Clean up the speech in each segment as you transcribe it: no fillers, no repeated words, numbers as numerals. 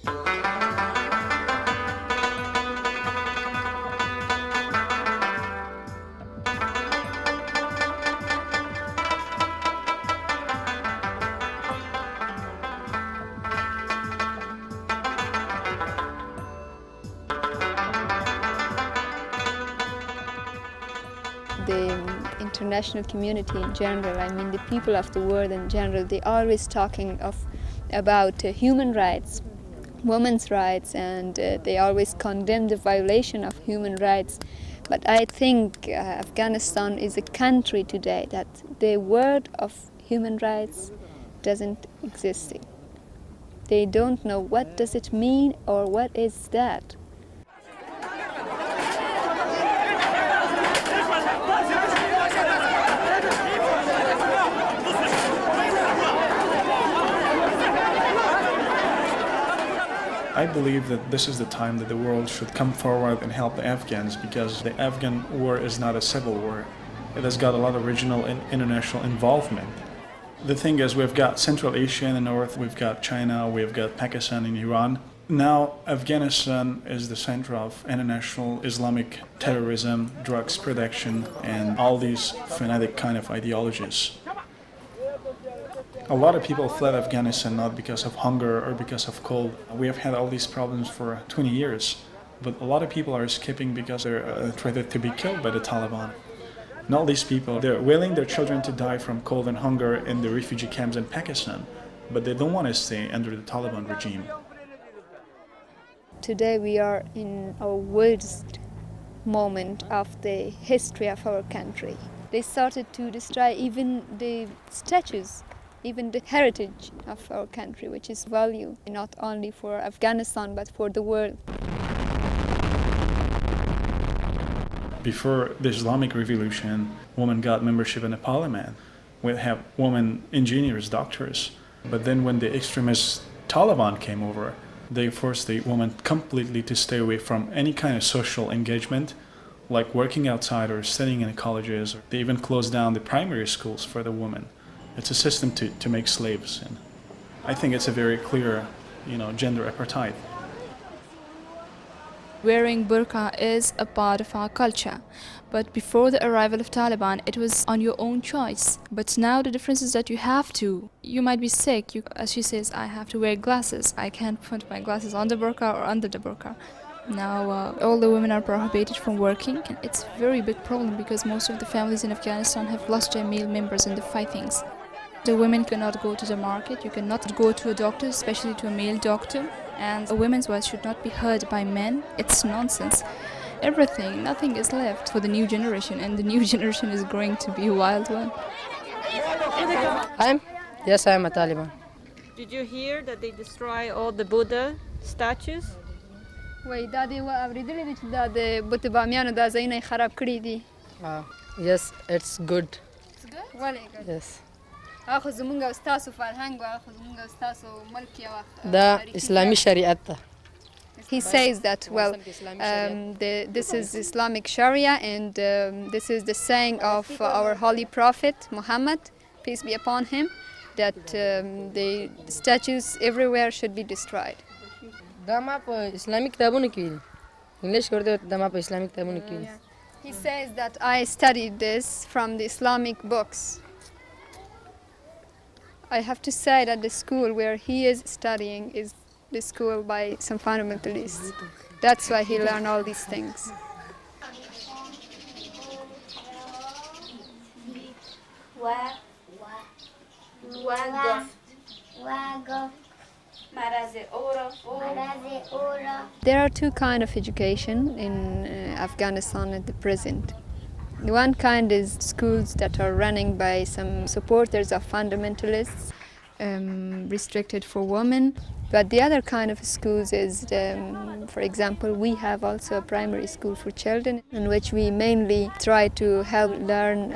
The international community in general, I mean the people of the world in general, they always talking about human rights, women's rights, and they always condemn the violation of human rights. But I think Afghanistan is a country today that the word of human rights doesn't exist. They don't know what does it mean or what is that. I believe that this is the time that the world should come forward and help the Afghans, because the Afghan war is not a civil war. It has got a lot of regional and international involvement. The thing is, we've got Central Asia in the north, we've got China, we've got Pakistan and Iran. Now Afghanistan is the center of international Islamic terrorism, drugs production, and all these fanatic kind of ideologies. A lot of people fled Afghanistan not because of hunger or because of cold. We have had all these problems for 20 years, but a lot of people are escaping because they're threatened to be killed by the Taliban. And all these people, they're willing their children to die from cold and hunger in the refugee camps in Pakistan, but they don't want to stay under the Taliban regime. Today we are in our worst moment of the history of our country. They started to destroy even the statues, even the heritage of our country, which is value not only for Afghanistan but for the world. Before the Islamic Revolution, women got membership in the parliament. We have women engineers, doctors. But then when the extremist Taliban came over, they forced the women completely to stay away from any kind of social engagement, like working outside or studying in colleges. They even closed down the primary schools for the women. It's a system to make slaves. And I think it's a very clear, gender apartheid. Wearing burqa is a part of our culture, but before the arrival of Taliban, it was on your own choice. But now the difference is that you have to. You might be sick. As she says, I have to wear glasses. I can't put my glasses on the burqa or under the burqa. Now all the women are prohibited from working. It's a very big problem because most of the families in Afghanistan have lost their male members in the fightings. The women cannot go to the market, you cannot go to a doctor, especially to a male doctor, and a woman's voice should not be heard by men. It's nonsense. Nothing is left for the new generation, and the new generation is going to be a wild one. Yes, I am a Taliban. Did you hear that they destroy all the Buddha statues? Yes, it's good. It's good? Yes. Islamic Sharia. He says that, this is Islamic Sharia, and this is the saying of our Holy Prophet Muhammad, peace be upon him, that the statues everywhere should be destroyed. He says that I studied this from the Islamic books. I have to say that the school where he is studying is the school by some fundamentalists. That's why he learned all these things. There are two kinds of education in Afghanistan at the present. One kind is schools that are running by some supporters of fundamentalists, restricted for women. But the other kind of schools is, for example, we have also a primary school for children in which we mainly try to help learn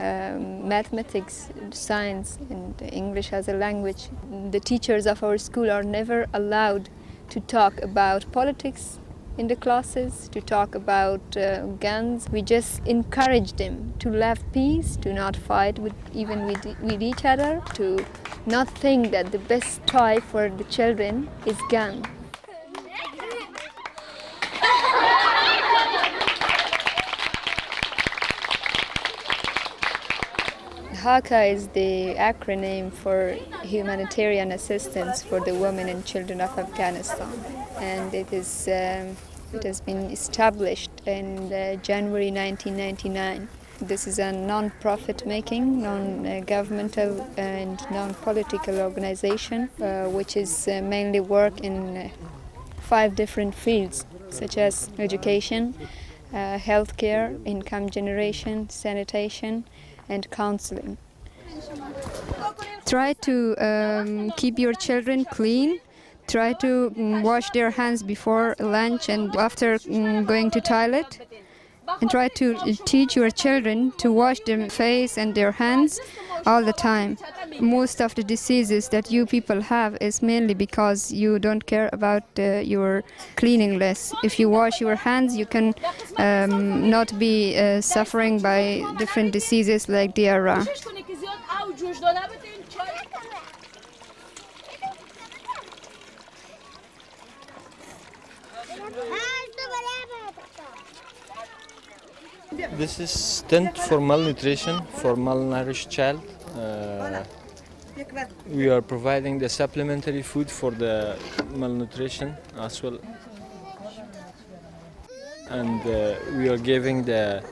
mathematics, science, and English as a language. The teachers of our school are never allowed to talk about politics in the classes, to talk about guns. We just encourage them to love peace, to not fight with each other, to not think that the best toy for the children is gun. HACA is the acronym for Humanitarian Assistance for the Women and Children of Afghanistan, and it has been established in January 1999. This is a non-profit making, non-governmental and non-political organization which is mainly work in 5 different fields such as education, healthcare, income generation, sanitation and counseling. Try to keep your children clean. Try to wash their hands before lunch and after going to toilet. And try to teach your children to wash their face and their hands all the time. Most of the diseases that you people have is mainly because you don't care about your cleanliness. If you wash your hands, you can not be suffering by different diseases like diarrhea. This is tent for malnutrition, for malnourished child. We are providing the supplementary food for the malnutrition as well. And we are giving the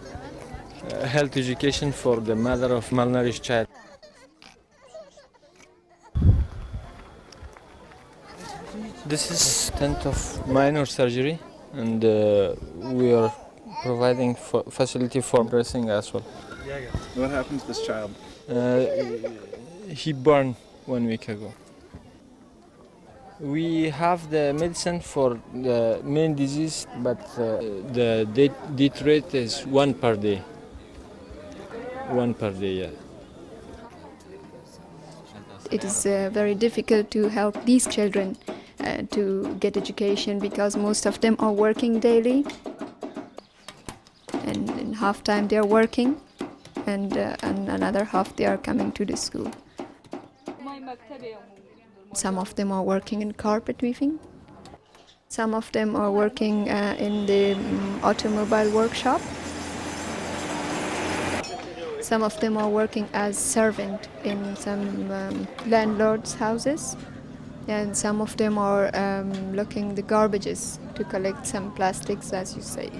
health education for the mother of malnourished child. This is tent of minor surgery, and we are providing facility for dressing as well. What happened to this child? He burned 1 week ago. We have the medicine for the main disease, but the death rate is 1 per day. 1 per day, yeah. It is very difficult to help these children to get education because most of them are working daily. And in half time they are working, and another half they are coming to the school. Some of them are working in carpet weaving. Some of them are working in the automobile workshop. Some of them are working as servant in some landlords' houses. And some of them are looking the garbages to collect some plastics, as you say.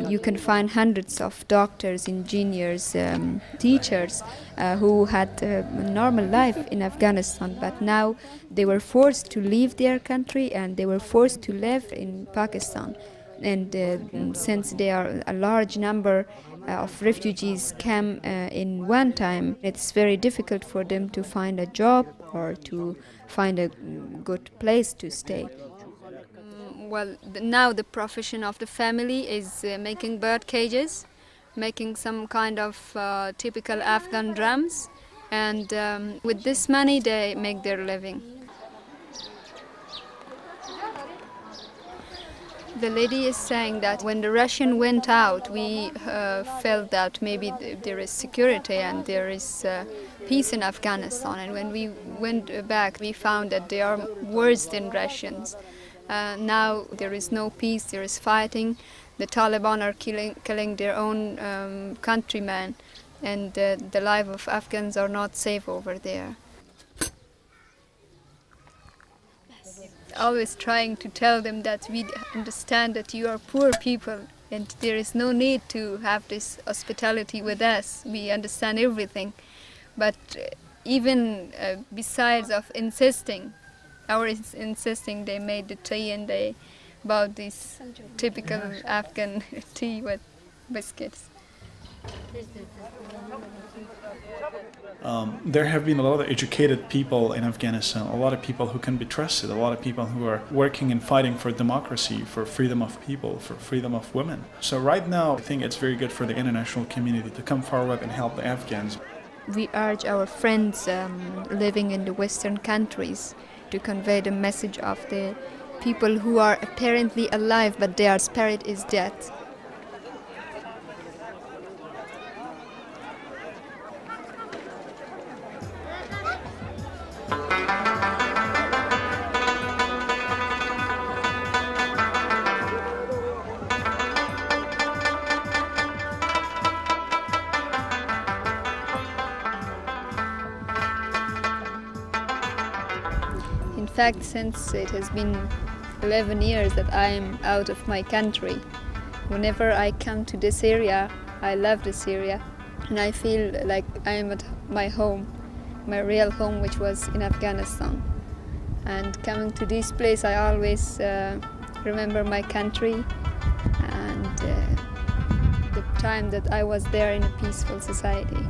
You can find hundreds of doctors, engineers, teachers who had a normal life in Afghanistan, but now they were forced to leave their country and they were forced to live in Pakistan. And since there are a large number of refugees came in one time, it's very difficult for them to find a job or to find a good place to stay. Well, now the profession of the family is making bird cages, making some kind of typical Afghan drums, and with this money they make their living. The lady is saying that when the Russian went out, we felt that maybe there is security and there is peace in Afghanistan. And when we went back, we found that they are worse than Russians. Now there is no peace, there is fighting. The Taliban are killing their own countrymen, and the life of Afghans are not safe over there. Always trying to tell them that we understand that you are poor people and there is no need to have this hospitality with us. We understand everything. But even besides of insisting, insisting, they made the tea and they bought this typical Afghan tea with biscuits. There have been a lot of educated people in Afghanistan, a lot of people who can be trusted, a lot of people who are working and fighting for democracy, for freedom of people, for freedom of women. So right now, I think it's very good for the international community to come forward and help the Afghans. We urge our friends living in the Western countries to convey the message of the people who are apparently alive, but their spirit is dead. fact, since it has been 11 years that I am out of my country, whenever I come to this area, I love this area, and I feel like I am at my home, my real home, which was in Afghanistan. And coming to this place, I always remember my country and the time that I was there in a peaceful society.